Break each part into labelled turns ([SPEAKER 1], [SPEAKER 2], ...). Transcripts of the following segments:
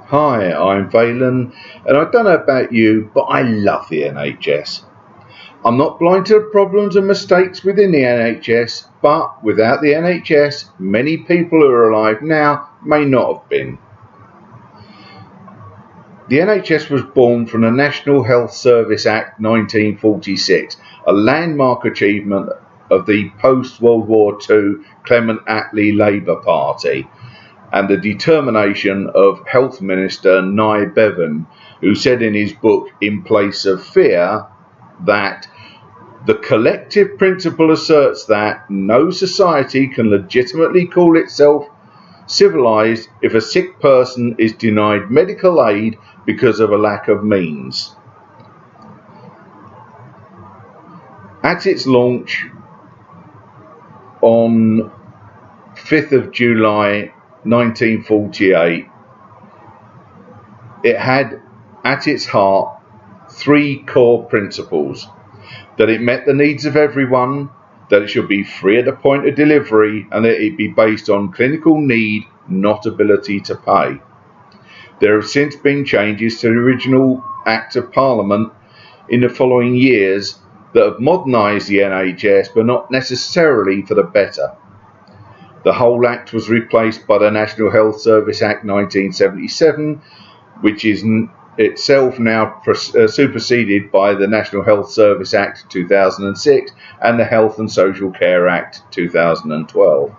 [SPEAKER 1] Hi, I'm Valen, and I don't know about you, but I love the NHS. I'm not blind to the problems and mistakes within the NHS, but without the NHS, many people who are alive now may not have been. The NHS was born from the National Health Service Act 1946, a landmark achievement of the post-World War II Clement Attlee Labour Party, and the determination of Health Minister Nye Bevan, who said in his book In Place of Fear that the collective principle asserts that no society can legitimately call itself civilized if a sick person is denied medical aid because of a lack of means. At its launch on 5th of July 1948, it had at its heart three core principles: that it met the needs of everyone, that it should be free at the point of delivery, and that it be based on clinical need, not ability to pay. There have since been changes to the original Act of Parliament in the following years that have modernised the NHS, but not necessarily for the better. The whole Act was replaced by the National Health Service Act 1977, which is itself now superseded by the National Health Service Act 2006 and the Health and Social Care Act 2012.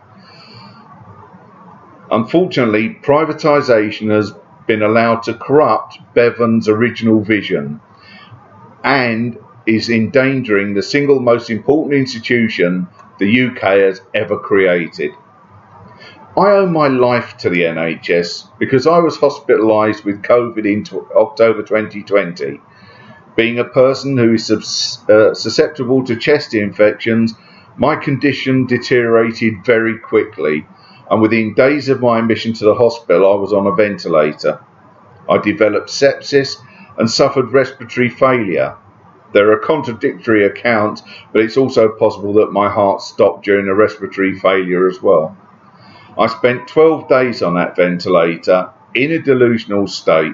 [SPEAKER 1] Unfortunately, privatisation has been allowed to corrupt Bevan's original vision and is endangering the single most important institution the UK has ever created. I owe my life to the NHS because I was hospitalised with COVID in October 2020. Being a person who is susceptible to chest infections, my condition deteriorated very quickly, and within days of my admission to the hospital, I was on a ventilator. I developed sepsis and suffered respiratory failure. There are contradictory accounts, but it's also possible that my heart stopped during a respiratory failure as well. I spent 12 days on that ventilator in a delusional state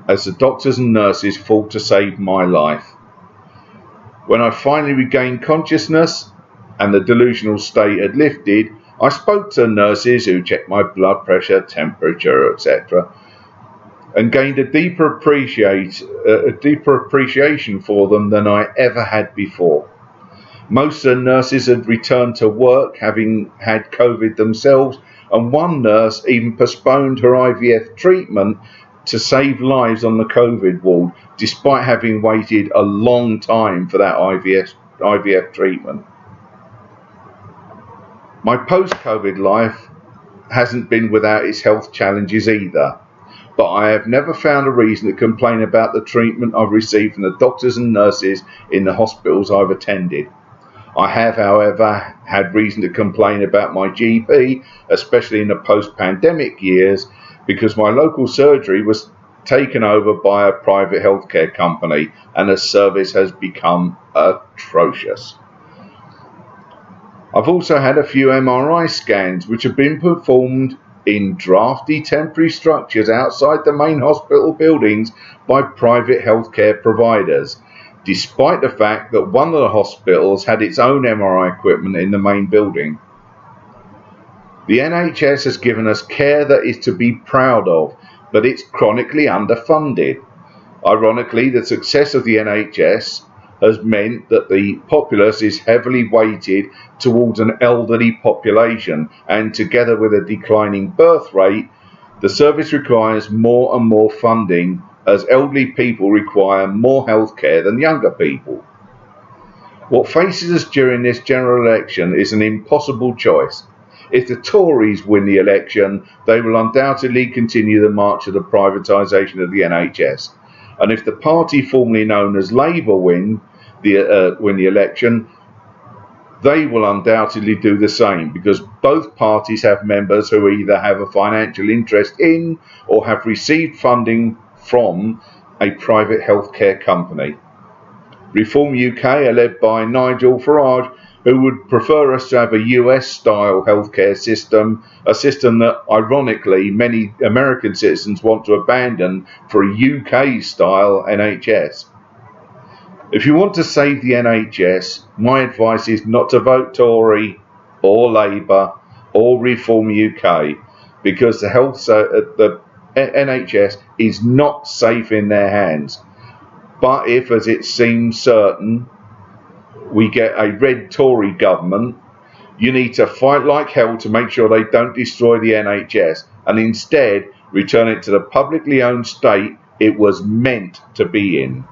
[SPEAKER 1] as the doctors and nurses fought to save my life. When I finally regained consciousness and the delusional state had lifted, I spoke to the nurses who checked my blood pressure, temperature, etc., and gained a deeper appreciation for them than I ever had before. Most of the nurses had returned to work having had COVID themselves, and one nurse even postponed her IVF treatment to save lives on the COVID ward, despite having waited a long time for that IVF treatment. My post-COVID life hasn't been without its health challenges either, but I have never found a reason to complain about the treatment I've received from the doctors and nurses in the hospitals I've attended. I have, however, had reason to complain about my GP, especially in the post-pandemic years, because my local surgery was taken over by a private healthcare company and the service has become atrocious. I've also had a few MRI scans which have been performed in drafty temporary structures outside the main hospital buildings by private healthcare providers, despite the fact that one of the hospitals had its own MRI equipment in the main building. The NHS has given us care that is to be proud of, but it's chronically underfunded. Ironically, the success of the NHS has meant that the populace is heavily weighted towards an elderly population, and together with a declining birth rate, the service requires more and more funding as elderly people require more health care than younger people. What faces us during this general election is an impossible choice. If the Tories win the election, they will undoubtedly continue the march of the privatisation of the NHS. And if the party formerly known as Labour win the election, they will undoubtedly do the same, because both parties have members who either have a financial interest in or have received funding from a private healthcare company. Reform UK are led by Nigel Farage, who would prefer us to have a US-style healthcare system, a system that, ironically, many American citizens want to abandon for a UK-style NHS. If you want to save the NHS, my advice is not to vote Tory or Labour or Reform UK, because the NHS is not safe in their hands. But if, as it seems certain, we get a red Tory government, you need to fight like hell to make sure they don't destroy the NHS and instead return it to the publicly owned state it was meant to be in.